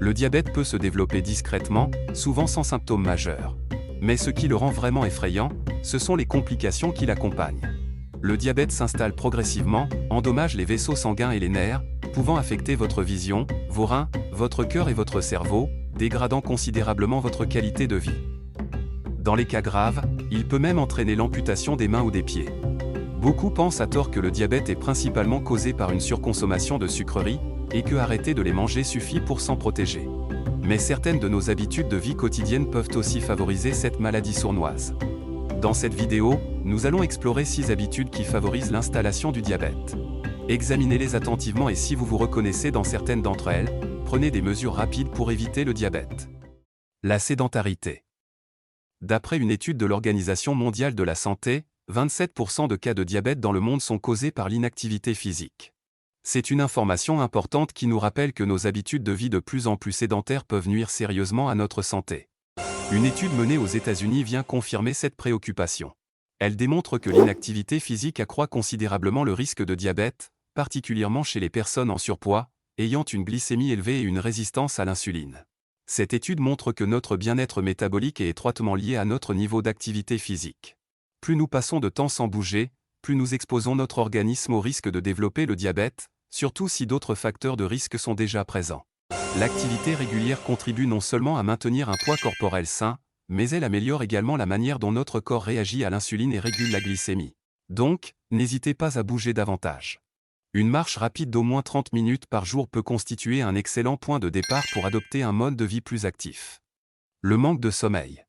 Le diabète peut se développer discrètement, souvent sans symptômes majeurs. Mais ce qui le rend vraiment effrayant, ce sont les complications qui l'accompagnent. Le diabète s'installe progressivement, endommage les vaisseaux sanguins et les nerfs, pouvant affecter votre vision, vos reins, votre cœur et votre cerveau, dégradant considérablement votre qualité de vie. Dans les cas graves, il peut même entraîner l'amputation des mains ou des pieds. Beaucoup pensent à tort que le diabète est principalement causé par une surconsommation de sucreries, et que arrêter de les manger suffit pour s'en protéger. Mais certaines de nos habitudes de vie quotidienne peuvent aussi favoriser cette maladie sournoise. Dans cette vidéo, nous allons explorer 6 habitudes qui favorisent l'installation du diabète. Examinez-les attentivement et si vous vous reconnaissez dans certaines d'entre elles, prenez des mesures rapides pour éviter le diabète. La sédentarité. D'après une étude de l'Organisation mondiale de la santé, 27% de cas de diabète dans le monde sont causés par l'inactivité physique. C'est une information importante qui nous rappelle que nos habitudes de vie de plus en plus sédentaires peuvent nuire sérieusement à notre santé. Une étude menée aux États-Unis vient confirmer cette préoccupation. Elle démontre que l'inactivité physique accroît considérablement le risque de diabète, particulièrement chez les personnes en surpoids, ayant une glycémie élevée et une résistance à l'insuline. Cette étude montre que notre bien-être métabolique est étroitement lié à notre niveau d'activité physique. Plus nous passons de temps sans bouger, plus nous exposons notre organisme au risque de développer le diabète, surtout si d'autres facteurs de risque sont déjà présents. L'activité régulière contribue non seulement à maintenir un poids corporel sain, mais elle améliore également la manière dont notre corps réagit à l'insuline et régule la glycémie. Donc, n'hésitez pas à bouger davantage. Une marche rapide d'au moins 30 minutes par jour peut constituer un excellent point de départ pour adopter un mode de vie plus actif. Le manque de sommeil.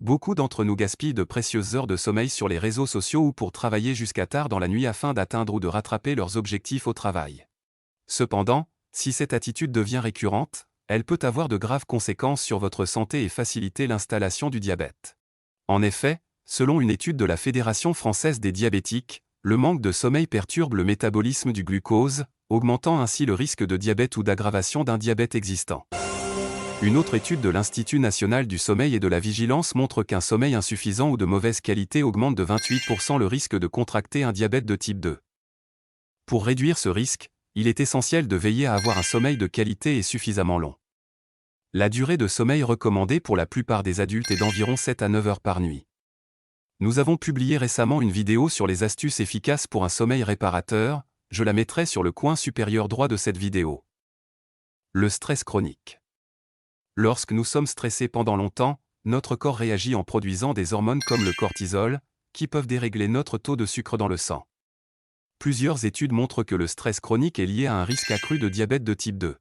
Beaucoup d'entre nous gaspillent de précieuses heures de sommeil sur les réseaux sociaux ou pour travailler jusqu'à tard dans la nuit afin d'atteindre ou de rattraper leurs objectifs au travail. Cependant, si cette attitude devient récurrente, elle peut avoir de graves conséquences sur votre santé et faciliter l'installation du diabète. En effet, selon une étude de la Fédération française des diabétiques, le manque de sommeil perturbe le métabolisme du glucose, augmentant ainsi le risque de diabète ou d'aggravation d'un diabète existant. Une autre étude de l'Institut national du sommeil et de la vigilance montre qu'un sommeil insuffisant ou de mauvaise qualité augmente de 28% le risque de contracter un diabète de type 2. Pour réduire ce risque, il est essentiel de veiller à avoir un sommeil de qualité et suffisamment long. La durée de sommeil recommandée pour la plupart des adultes est d'environ 7 à 9 heures par nuit. Nous avons publié récemment une vidéo sur les astuces efficaces pour un sommeil réparateur, je la mettrai sur le coin supérieur droit de cette vidéo. Le stress chronique. Lorsque nous sommes stressés pendant longtemps, notre corps réagit en produisant des hormones comme le cortisol, qui peuvent dérégler notre taux de sucre dans le sang. Plusieurs études montrent que le stress chronique est lié à un risque accru de diabète de type 2.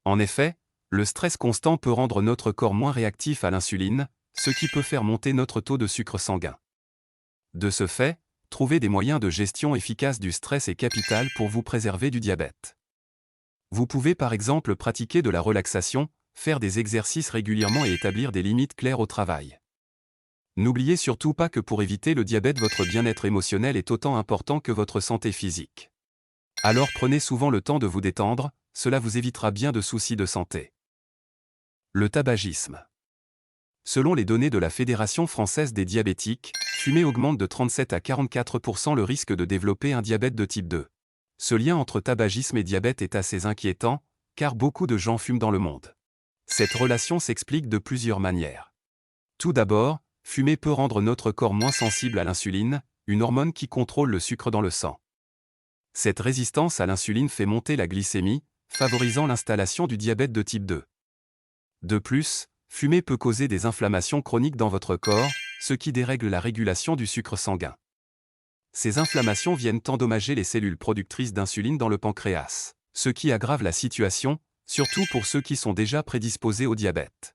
En effet, le stress constant peut rendre notre corps moins réactif à l'insuline, ce qui peut faire monter notre taux de sucre sanguin. De ce fait, trouver des moyens de gestion efficace du stress est capital pour vous préserver du diabète. Vous pouvez par exemple pratiquer de la relaxation, faire des exercices régulièrement et établir des limites claires au travail. N'oubliez surtout pas que pour éviter le diabète, votre bien-être émotionnel est autant important que votre santé physique. Alors prenez souvent le temps de vous détendre, cela vous évitera bien de soucis de santé. Le tabagisme. Selon les données de la Fédération française des diabétiques, fumer augmente de 37 à 44% le risque de développer un diabète de type 2. Ce lien entre tabagisme et diabète est assez inquiétant, car beaucoup de gens fument dans le monde. Cette relation s'explique de plusieurs manières. Tout d'abord, fumer peut rendre notre corps moins sensible à l'insuline, une hormone qui contrôle le sucre dans le sang. Cette résistance à l'insuline fait monter la glycémie, favorisant l'installation du diabète de type 2. De plus, fumer peut causer des inflammations chroniques dans votre corps, ce qui dérègle la régulation du sucre sanguin. Ces inflammations viennent endommager les cellules productrices d'insuline dans le pancréas, ce qui aggrave la situation, surtout pour ceux qui sont déjà prédisposés au diabète.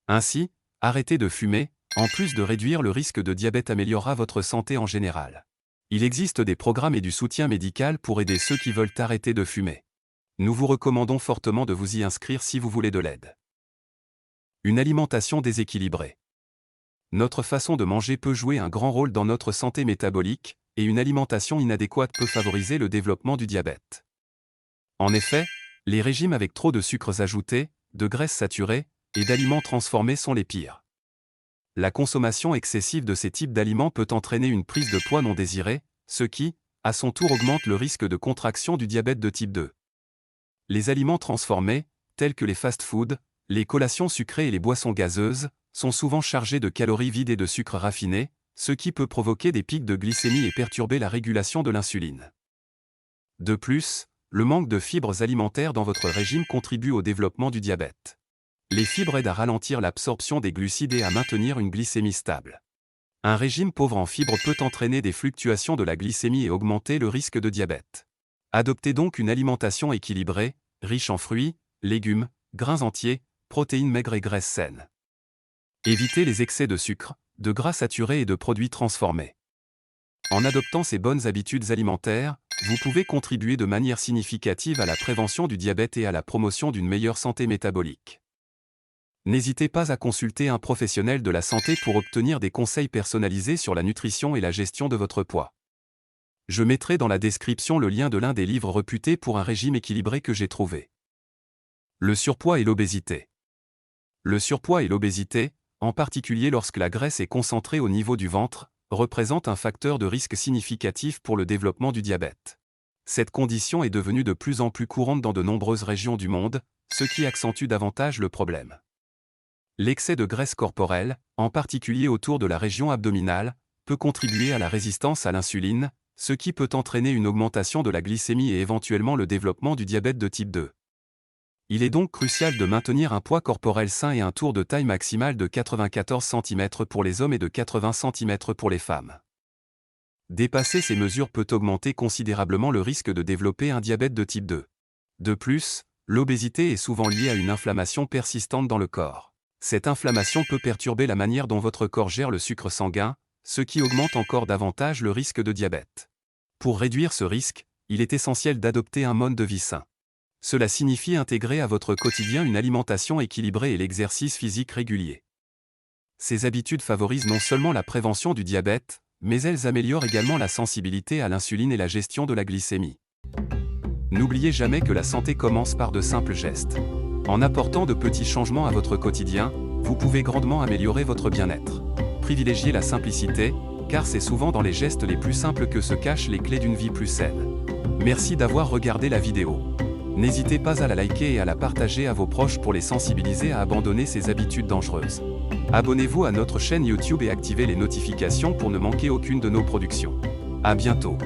Ainsi, arrêter de fumer, en plus de réduire le risque de diabète, améliorera votre santé en général. Il existe des programmes et du soutien médical pour aider ceux qui veulent arrêter de fumer. Nous vous recommandons fortement de vous y inscrire si vous voulez de l'aide. Une alimentation déséquilibrée. Notre façon de manger peut jouer un grand rôle dans notre santé métabolique, et une alimentation inadéquate peut favoriser le développement du diabète. En effet, les régimes avec trop de sucres ajoutés, de graisses saturées et d'aliments transformés sont les pires. La consommation excessive de ces types d'aliments peut entraîner une prise de poids non désirée, ce qui, à son tour, augmente le risque de contraction du diabète de type 2. Les aliments transformés, tels que les fast-foods, les collations sucrées et les boissons gazeuses, sont souvent chargées de calories vides et de sucre raffiné, ce qui peut provoquer des pics de glycémie et perturber la régulation de l'insuline. De plus, le manque de fibres alimentaires dans votre régime contribue au développement du diabète. Les fibres aident à ralentir l'absorption des glucides et à maintenir une glycémie stable. Un régime pauvre en fibres peut entraîner des fluctuations de la glycémie et augmenter le risque de diabète. Adoptez donc une alimentation équilibrée, riche en fruits, légumes, grains entiers, protéines maigres et graisses saines. Évitez les excès de sucre, de gras saturés et de produits transformés. En adoptant ces bonnes habitudes alimentaires, vous pouvez contribuer de manière significative à la prévention du diabète et à la promotion d'une meilleure santé métabolique. N'hésitez pas à consulter un professionnel de la santé pour obtenir des conseils personnalisés sur la nutrition et la gestion de votre poids. Je mettrai dans la description le lien de l'un des livres réputés pour un régime équilibré que j'ai trouvé. Le surpoids et l'obésité. Le surpoids et l'obésité, en particulier lorsque la graisse est concentrée au niveau du ventre, représentent un facteur de risque significatif pour le développement du diabète. Cette condition est devenue de plus en plus courante dans de nombreuses régions du monde, ce qui accentue davantage le problème. L'excès de graisse corporelle, en particulier autour de la région abdominale, peut contribuer à la résistance à l'insuline, ce qui peut entraîner une augmentation de la glycémie et éventuellement le développement du diabète de type 2. Il est donc crucial de maintenir un poids corporel sain et un tour de taille maximale de 94 cm pour les hommes et de 80 cm pour les femmes. Dépasser ces mesures peut augmenter considérablement le risque de développer un diabète de type 2. De plus, l'obésité est souvent liée à une inflammation persistante dans le corps. Cette inflammation peut perturber la manière dont votre corps gère le sucre sanguin, ce qui augmente encore davantage le risque de diabète. Pour réduire ce risque, il est essentiel d'adopter un mode de vie sain. Cela signifie intégrer à votre quotidien une alimentation équilibrée et l'exercice physique régulier. Ces habitudes favorisent non seulement la prévention du diabète, mais elles améliorent également la sensibilité à l'insuline et la gestion de la glycémie. N'oubliez jamais que la santé commence par de simples gestes. En apportant de petits changements à votre quotidien, vous pouvez grandement améliorer votre bien-être. Privilégiez la simplicité, car c'est souvent dans les gestes les plus simples que se cachent les clés d'une vie plus saine. Merci d'avoir regardé la vidéo. N'hésitez pas à la liker et à la partager à vos proches pour les sensibiliser à abandonner ces habitudes dangereuses. Abonnez-vous à notre chaîne YouTube et activez les notifications pour ne manquer aucune de nos productions. À bientôt.